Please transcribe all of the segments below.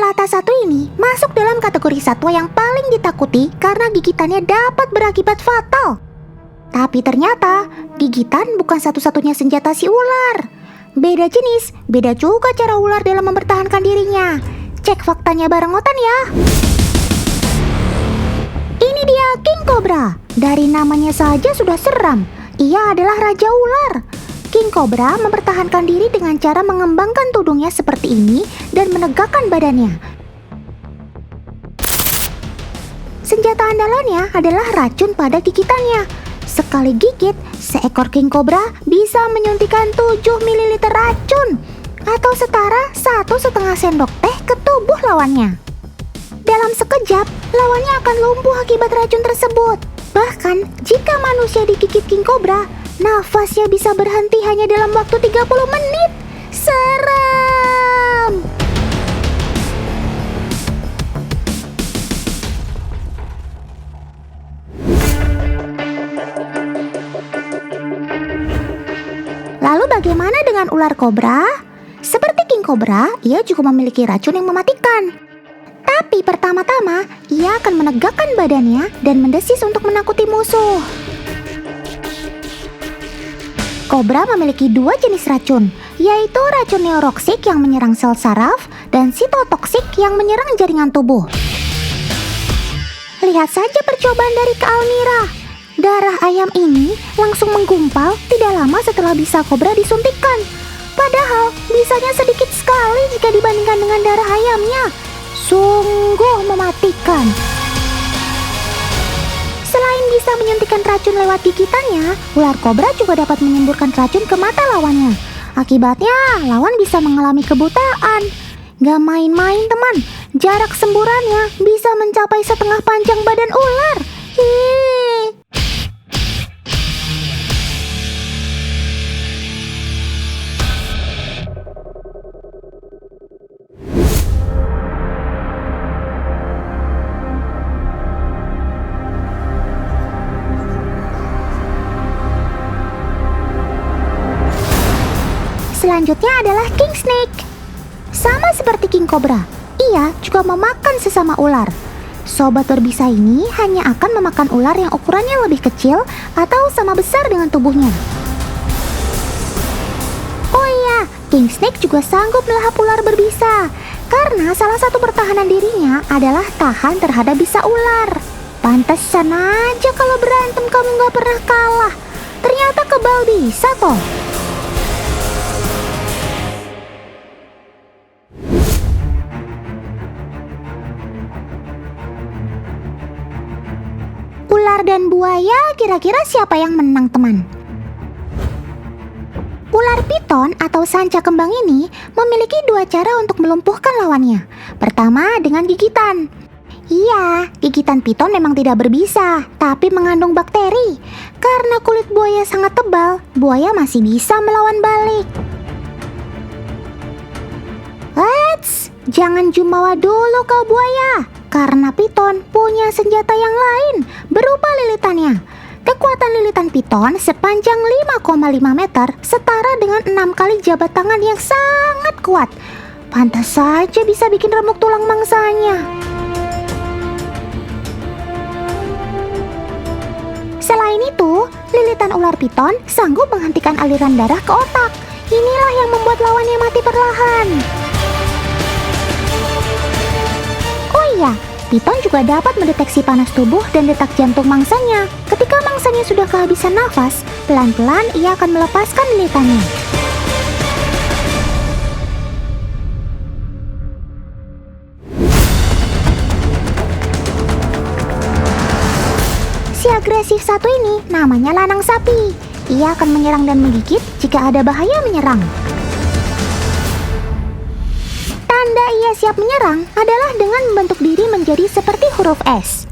melata satu ini masuk dalam kategori satwa yang paling ditakuti karena gigitannya dapat berakibat fatal. Tapi ternyata gigitan bukan satu-satunya senjata si ular. Beda jenis, beda juga cara ular dalam mempertahankan dirinya. Cek faktanya bareng Otan ya. Ini dia King Cobra. Dari namanya saja sudah seram. Ia adalah raja ular. King Cobra mempertahankan diri dengan cara mengembangkan tudungnya seperti ini dan menegakkan badannya. Senjata andalannya adalah racun pada gigitannya. Sekali gigit, seekor King Cobra bisa menyuntikkan 7 ml racun atau setara 1,5 sendok teh ke tubuh lawannya. Dalam sekejap, lawannya akan lumpuh akibat racun tersebut. Bahkan, jika manusia digigit King Cobra, nafasnya bisa berhenti hanya dalam waktu 30 menit. Seram! Lalu bagaimana dengan ular kobra? Seperti King Cobra, ia juga memiliki racun yang mematikan. Tapi pertama-tama, ia akan menegakkan badannya dan mendesis untuk menakuti musuh. Kobra memiliki 2 jenis racun, yaitu racun neuroksik yang menyerang sel saraf dan sitotoksik yang menyerang jaringan tubuh. Lihat saja percobaan dari Kak Almira. Darah ayam ini langsung menggumpal tidak lama setelah bisa kobra disuntikkan. Padahal bisanya sedikit sekali jika dibandingkan dengan darah ayamnya. Sungguh mematikan. Selain bisa menyuntikkan racun lewat gigitannya, ular kobra juga dapat menyemburkan racun ke mata lawannya. Akibatnya, lawan bisa mengalami kebutaan. Gak main-main teman, jarak semburannya bisa mencapai setengah panjang badan ular. Hihihi. Selanjutnya adalah King Snake. Sama seperti King Cobra, ia juga memakan sesama ular. Sobat berbisa ini hanya akan memakan ular yang ukurannya lebih kecil atau sama besar dengan tubuhnya. Oh iya, King Snake juga sanggup melahap ular berbisa karena salah satu pertahanan dirinya adalah tahan terhadap bisa ular. Pantesan aja kalau berantem kamu gak pernah kalah. Ternyata kebal bisa toh. Ular dan buaya, kira-kira siapa yang menang teman? Ular piton atau sanca kembang ini memiliki 2 cara untuk melumpuhkan lawannya. Pertama dengan gigitan. Iya, gigitan piton memang tidak berbisa, tapi mengandung bakteri. Karena kulit buaya sangat tebal, buaya masih bisa melawan balik. Eits, jangan jumawa dulu kau buaya. Karena piton punya senjata yang lain berupa lilitannya. Kekuatan lilitan piton sepanjang 5,5 meter setara dengan 6 kali jabat tangan yang sangat kuat. Pantas saja bisa bikin remuk tulang mangsanya. Selain itu, lilitan ular piton sanggup menghentikan aliran darah ke otak. Inilah yang membuat lawannya mati perlahan. Oh iya, piton juga dapat mendeteksi panas tubuh dan detak jantung mangsanya. Ketika mangsanya sudah kehabisan nafas, pelan-pelan ia akan melepaskan lilitannya. Si agresif satu ini namanya lanang sapi. Ia akan menyerang dan menggigit jika ada bahaya menyerang. Tanda ia siap menyerang adalah dengan membentuk diri menjadi seperti huruf S.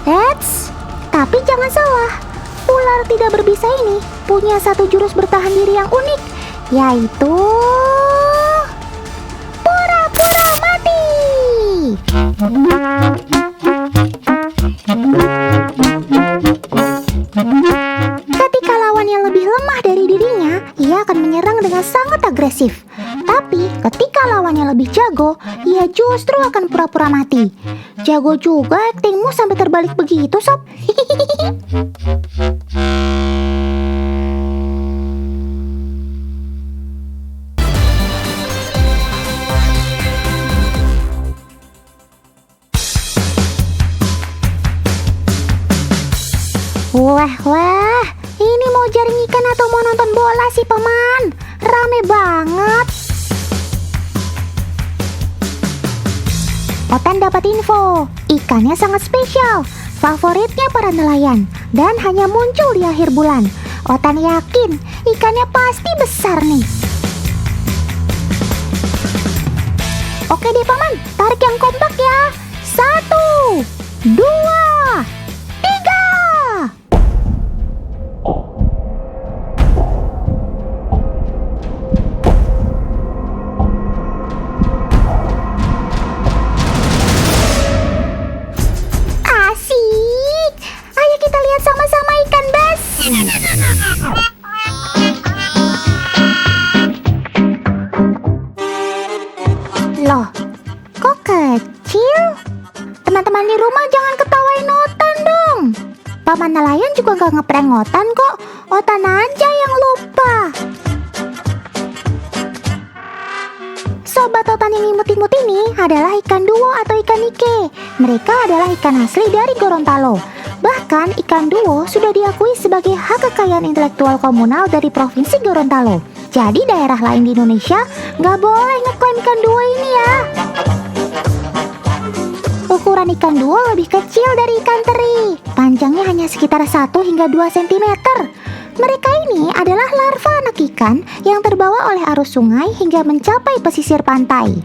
Eits, tapi jangan salah, ular tidak berbisa ini punya satu jurus bertahan diri yang unik, yaitu pura-pura mati. Ketika lawannya lebih lemah dari dirinya, ia akan menyerang dengan sangat agresif. Tapi Ketika lawannya lebih jago, ia justru akan pura-pura mati. Jago juga aktingmu sampai terbalik begitu, Sob. Wah, ini mau jaring ikan atau mau nonton bola sih, Paman? Rame banget. Otan dapat info, ikannya sangat spesial, favoritnya para nelayan, dan hanya muncul di akhir bulan. Otan yakin ikannya pasti besar nih. Oke deh, Paman, tarik yang kompak ya. 1, 2, 3. Asik. Ayo kita lihat sama-sama ikan bas. Loh, kok kecil? Teman-teman di rumah jangan ketawain Otan dong. Paman nelayan juga gak ngeprank Otan kok. Otan aja yang lupa. Sobat Otan yang imut-imut ini adalah ikan duo atau ikan nike. Mereka adalah ikan asli dari Gorontalo. Bahkan ikan duo sudah diakui sebagai hak kekayaan intelektual komunal dari Provinsi Gorontalo. Jadi daerah lain di Indonesia nggak boleh ngeklaim ikan duo ini ya. Ukuran ikan duo lebih kecil dari ikan teri. Panjangnya hanya sekitar 1 hingga 2 cm. Mereka ini adalah larva anak ikan yang terbawa oleh arus sungai hingga mencapai pesisir pantai.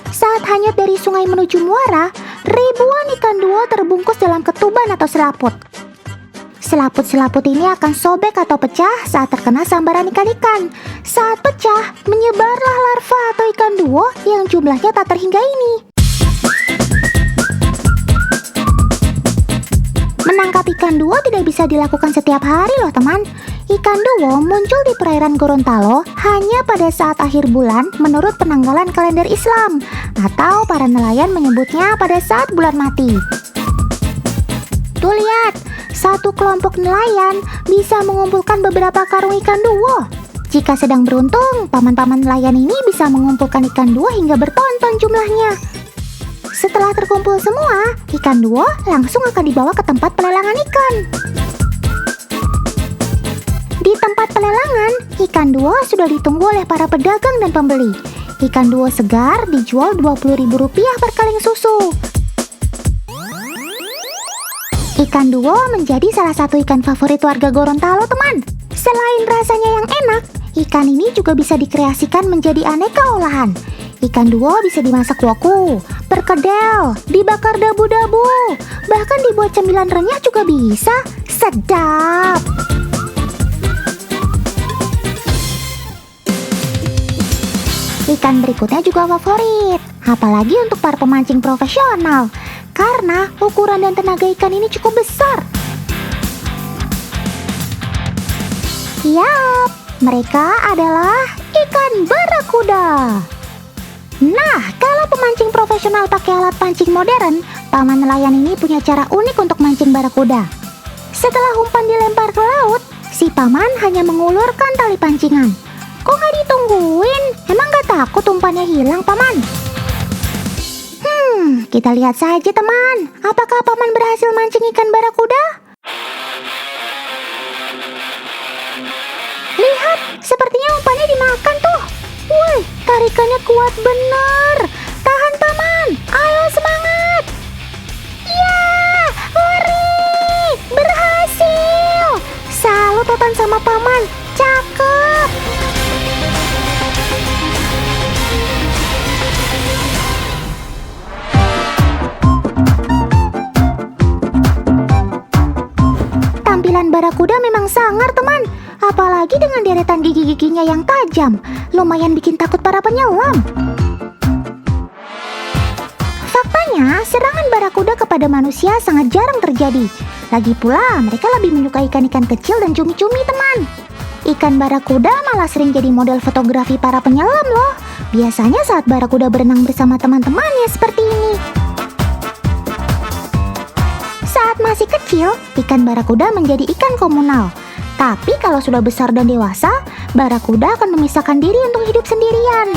Saat hanyut dari sungai menuju muara, ribuan ikan duo terbungkus dalam ketuban atau selaput. Selaput-selaput ini akan sobek atau pecah saat terkena sambaran ikan-ikan. Saat pecah, menyebarlah larva atau ikan duo yang jumlahnya tak terhingga ini. Menangkap ikan duo tidak bisa dilakukan setiap hari loh teman. Ikan duo muncul di perairan Gorontalo hanya pada saat akhir bulan menurut penanggalan kalender Islam, atau para nelayan menyebutnya pada saat bulan mati. Tuh lihat, satu kelompok nelayan bisa mengumpulkan beberapa karung ikan duo. Jika sedang beruntung, paman-paman nelayan ini bisa mengumpulkan ikan duo hingga bertonton jumlahnya. Setelah terkumpul semua, ikan duo langsung akan dibawa ke tempat pelelangan ikan. Di tempat pelelangan, ikan duo sudah ditunggu oleh para pedagang dan pembeli. Ikan duo segar dijual Rp20.000 per kaleng susu. Ikan duo menjadi salah satu ikan favorit warga Gorontalo, teman. Selain rasanya yang enak, ikan ini juga bisa dikreasikan menjadi aneka olahan. Ikan duo bisa dimasak woku, perkedel, dibakar dabu-dabu, bahkan dibuat cemilan renyah juga bisa. Sedap! Ikan berikutnya juga favorit, apalagi untuk para pemancing profesional, karena ukuran dan tenaga ikan ini cukup besar. Yap, mereka adalah ikan barakuda. Nah, kalau pemancing profesional pakai alat pancing modern, paman nelayan ini punya cara unik untuk mancing barakuda. Setelah umpan dilempar ke laut, si paman hanya mengulurkan tali pancingan. Kok nggak ditungguin? Emang nggak takut umpannya hilang, paman? Kita lihat saja, teman. Apakah paman berhasil mancing ikan barakuda? Lihat, sepertinya umpannya dimakan tuh. Wih, tarikannya kuat bener. Tahan, paman. Ayo semangat. Ya, hore, berhasil. Salut Otan sama paman. Cakep. Tampilan barakuda memang sangar, teman. Apalagi dengan deretan gigi-giginya yang tajam, lumayan bikin takut para penyelam. Faktanya, serangan barakuda kepada manusia sangat jarang terjadi. Lagi pula, mereka lebih menyukai ikan-ikan kecil dan cumi-cumi, teman. Ikan barakuda malah sering jadi model fotografi para penyelam loh. Biasanya saat barakuda berenang bersama teman-temannya seperti ini. Saat masih kecil, ikan barakuda menjadi ikan komunal. Tapi kalau sudah besar dan dewasa, barakuda akan memisahkan diri untuk hidup sendirian.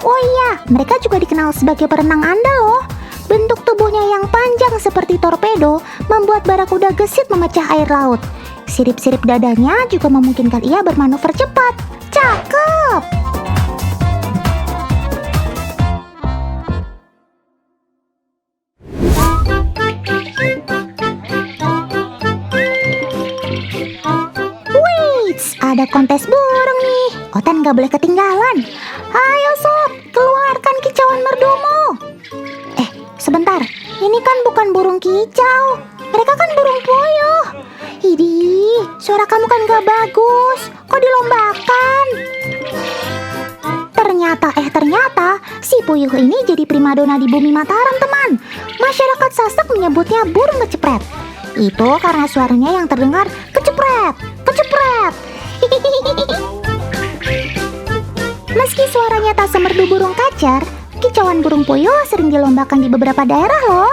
Oh iya, mereka juga dikenal sebagai perenang andal loh. Bentuk tubuhnya yang panjang seperti torpedo membuat barakuda gesit memecah air laut. Sirip-sirip dadanya juga memungkinkan ia bermanuver cepat. Cakep! Wait, ada kontes burung nih. Otan gak boleh ketinggalan. Ayo sob, keluarkan kicauan merdumu. Sebentar, ini kan bukan burung kicau. Mereka kan burung puyuh. Idih, suara kamu kan gak bagus. Kok dilombakan? Ternyata si puyuh ini jadi primadona di bumi Mataram, teman. Masyarakat Sasak menyebutnya burung kecepret. Itu karena suaranya yang terdengar kecepret, kecepret. Meski suaranya tak semerdu burung kacer, kicauan burung puyuh sering dilombakan di beberapa daerah loh.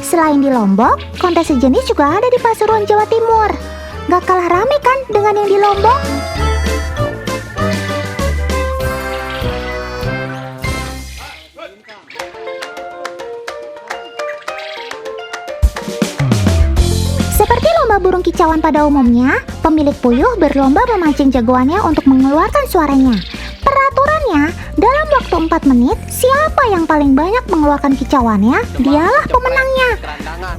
Selain di Lombok, kontes sejenis juga ada di Pasuruan, Jawa Timur. Gak kalah rame kan dengan yang di Lombok? Seperti lomba burung kicauan pada umumnya, pemilik puyuh berlomba memancing jagoannya untuk mengeluarkan suaranya. Peraturannya, dalam waktu 4 menit, siapa yang paling banyak mengeluarkan kicauannya, dialah pemenangnya.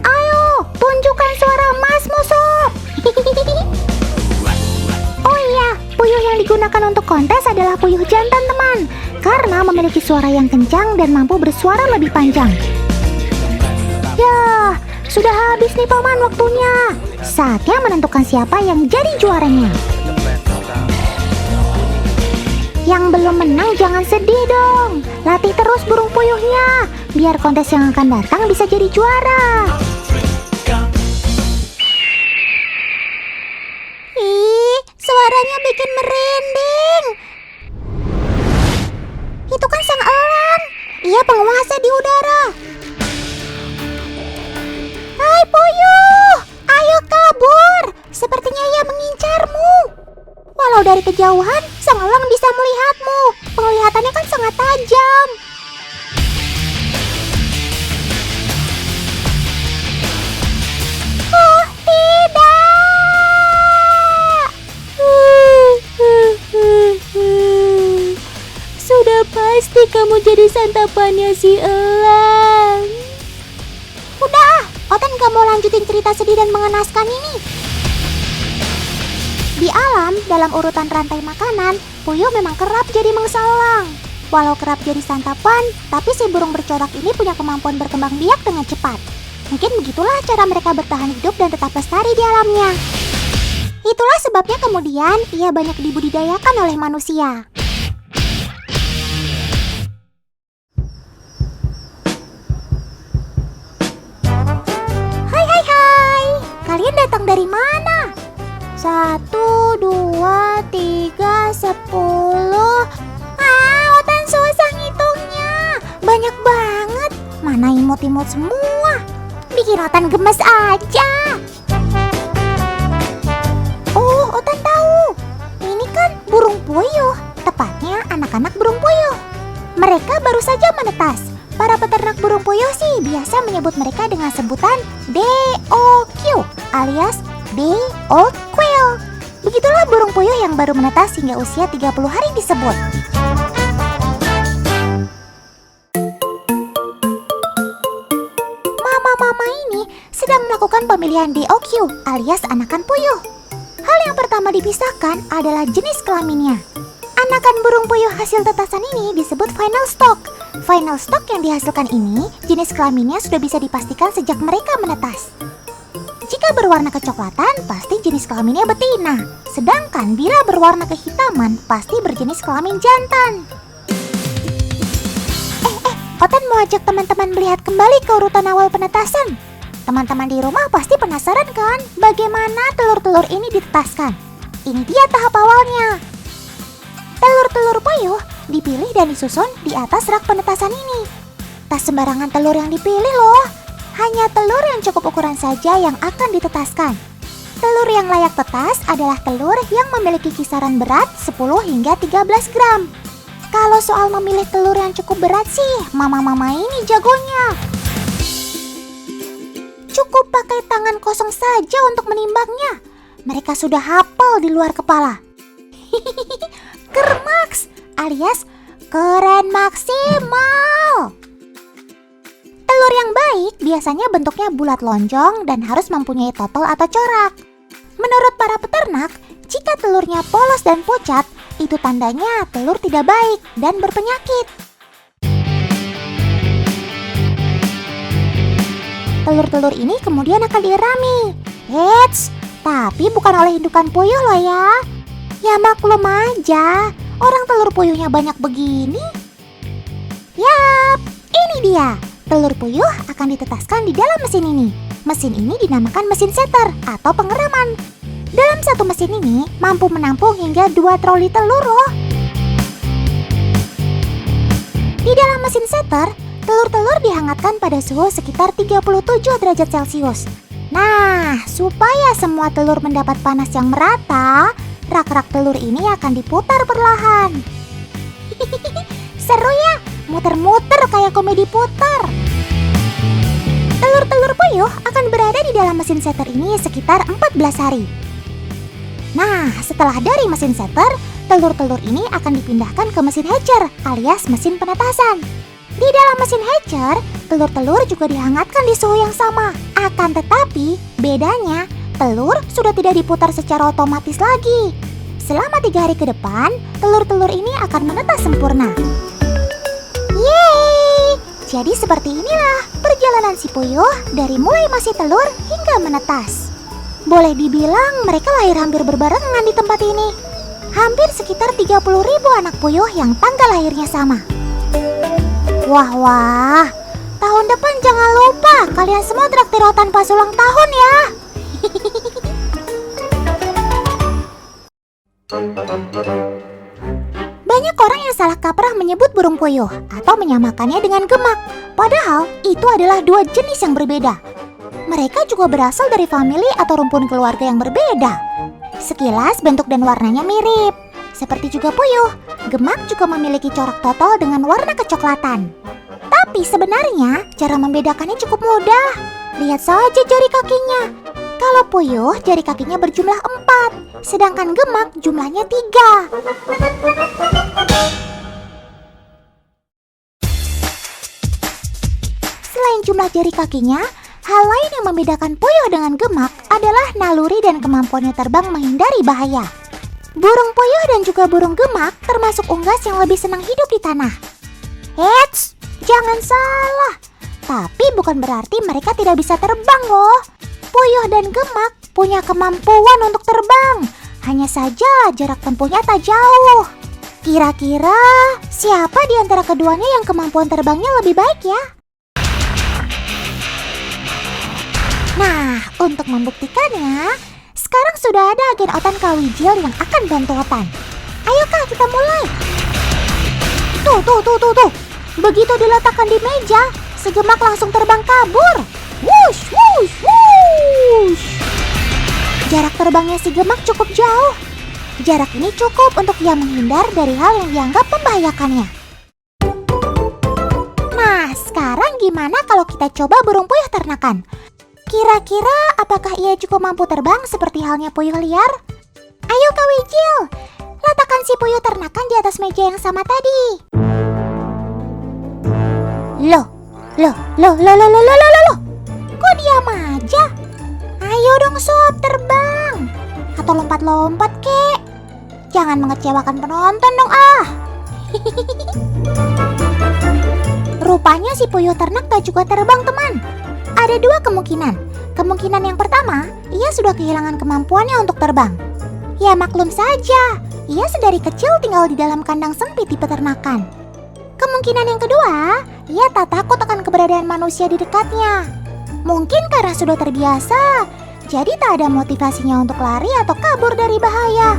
Ayo, tunjukkan suara Masmu, sob. Oh iya, puyuh yang digunakan untuk kontes adalah puyuh jantan, teman. Karena memiliki suara yang kencang dan mampu bersuara lebih panjang. Ya, sudah habis nih paman waktunya. Saatnya menentukan siapa yang jadi juaranya. Yang belum menang jangan sedih dong. Latih terus burung puyuhnya, biar kontes yang akan datang bisa jadi juara. Ih, suaranya bikin merinding. Itu kan sang elang. Ia penguasa di udara. Hai puyuh, ayo kabur. Sepertinya ia mengincarmu. Walau dari kejauhan, sang elang bisa melihatmu. Penglihatannya kan sangat tajam. Oh, tidak. Sudah pasti kamu jadi santapannya si elang. Udah, Otan gak mau lanjutin cerita sedih dan mengenaskan ini. Di alam, dalam urutan rantai makanan, puyuh memang kerap jadi mangsa elang. Walau kerap jadi santapan, tapi si burung bercorak ini punya kemampuan berkembang biak dengan cepat. Mungkin begitulah cara mereka bertahan hidup dan tetap lestari di alamnya. Itulah sebabnya kemudian ia banyak dibudidayakan oleh manusia. Hai, kalian datang dari mana? 1, 2, 3, 10. Otan susah ngitungnya. Banyak banget. Mana imut-imut semua. Bikin Otan gemes aja. Oh, Otan tahu. Ini kan burung puyuh. Tepatnya anak-anak burung puyuh. Mereka baru saja menetas. Para peternak burung puyuh sih biasa menyebut mereka dengan sebutan DOQ alias D.O. Quail. Begitulah burung puyuh yang baru menetas hingga usia 30 hari disebut. Mama-mama ini sedang melakukan pemilihan DOQ alias anakan puyuh. Hal yang pertama dipisahkan adalah jenis kelaminnya. Anakan burung puyuh hasil tetasan ini disebut final stock. Final stock yang dihasilkan ini, jenis kelaminnya sudah bisa dipastikan sejak mereka menetas. Jika berwarna kecoklatan, pasti jenis kelaminnya betina. Sedangkan bila berwarna kehitaman, pasti berjenis kelamin jantan. Otan mau ajak teman-teman melihat kembali ke urutan awal penetasan. Teman-teman di rumah pasti penasaran kan, bagaimana telur-telur ini ditetaskan? ini dia tahap awalnya. Telur-telur puyuh dipilih dan disusun di atas rak penetasan ini. Tak sembarangan telur yang dipilih loh. Hanya telur yang cukup ukuran saja yang akan ditetaskan. Telur yang layak tetas adalah telur yang memiliki kisaran berat 10 hingga 13 gram. Kalau soal memilih telur yang cukup berat sih, mama-mama ini jagonya. Cukup pakai tangan kosong saja untuk menimbangnya. Mereka sudah hafal di luar kepala. Kermaks alias keren maksimal. Telur yang baik biasanya bentuknya bulat lonjong dan harus mempunyai totol atau corak. Menurut para peternak, jika telurnya polos dan pucat, itu tandanya telur tidak baik dan berpenyakit. Telur-telur ini kemudian akan dirami. Eits, tapi bukan oleh indukan puyuh loh ya. Ya maklum aja, orang telur puyuhnya banyak begini. Yap, ini dia. Telur puyuh akan ditetaskan di dalam mesin ini. Mesin ini dinamakan mesin setter atau pengeraman. Dalam satu mesin ini mampu menampung hingga 2 troli telur loh. Di dalam mesin setter, telur-telur dihangatkan pada suhu sekitar 37 derajat Celcius. Nah, supaya semua telur mendapat panas yang merata, rak-rak telur ini akan diputar perlahan. Seru ya, muter-muter kayak komedi putar. Telur-telur puyuh akan berada di dalam mesin setter ini sekitar 14 hari. Nah, setelah dari mesin setter, telur-telur ini akan dipindahkan ke mesin hatcher alias mesin penetasan. Di dalam mesin hatcher, telur-telur juga dihangatkan di suhu yang sama. Akan tetapi, bedanya, telur sudah tidak diputar secara otomatis lagi. Selama 3 hari ke depan, telur-telur ini akan menetas sempurna. Yeay! Jadi seperti inilah perjalanan si puyuh dari mulai masih telur hingga menetas. Boleh dibilang mereka lahir hampir berbarengan di tempat ini. Hampir sekitar 30.000 anak puyuh yang tanggal lahirnya sama. Wah, tahun depan jangan lupa kalian semua traktir rotan pas ulang tahun ya. Banyak orang yang salah kaprah menyebut burung puyuh atau menyamakannya dengan gemak. Padahal itu adalah 2 jenis yang berbeda. Mereka juga berasal dari famili atau rumpun keluarga yang berbeda. Sekilas bentuk dan warnanya mirip. Seperti juga puyuh, gemak juga memiliki corak totol dengan warna kecoklatan. Tapi sebenarnya cara membedakannya cukup mudah. Lihat saja jari kakinya. Kalau puyuh jari kakinya berjumlah 4, sedangkan gemak jumlahnya 3. Selain jumlah jari kakinya, hal lain yang membedakan puyuh dengan gemak adalah naluri dan kemampuannya terbang menghindari bahaya. Burung puyuh dan juga burung gemak termasuk unggas yang lebih senang hidup di tanah. Eits, jangan salah. Tapi bukan berarti mereka tidak bisa terbang loh. Puyuh dan gemak punya kemampuan untuk terbang. Hanya saja jarak tempuhnya tak jauh. Kira-kira siapa di antara keduanya yang kemampuan terbangnya lebih baik ya? Nah, untuk membuktikannya, sekarang sudah ada agen Otan Kawijil yang akan bantu Otan. Ayo Kak, kita mulai. Tuh. Begitu diletakkan di meja, si gemak langsung terbang kabur. Wush, wush, wush. Jarak terbangnya si gemak cukup jauh. Jarak ini cukup untuk ia menghindar dari hal yang dianggap membahayakannya. Nah, sekarang gimana kalau kita coba burung puyuh ternakan? Kira-kira apakah ia juga mampu terbang seperti halnya puyuh liar? Ayo Kak Wijil, letakkan si puyuh ternakan di atas meja yang sama tadi. Loh. Kok diam aja? Ayo dong sob, terbang. Atau lompat-lompat kek. Jangan mengecewakan penonton dong ah. Rupanya si puyuh ternak tak juga terbang teman. Ada 2 kemungkinan. Kemungkinan yang pertama, ia sudah kehilangan kemampuannya untuk terbang. Ya maklum saja, ia sedari kecil tinggal di dalam kandang sempit di peternakan. Kemungkinan yang kedua, ia tak takut akan keberadaan manusia di dekatnya. Mungkin karena sudah terbiasa, Jadi tak ada motivasinya untuk lari atau kabur dari bahaya.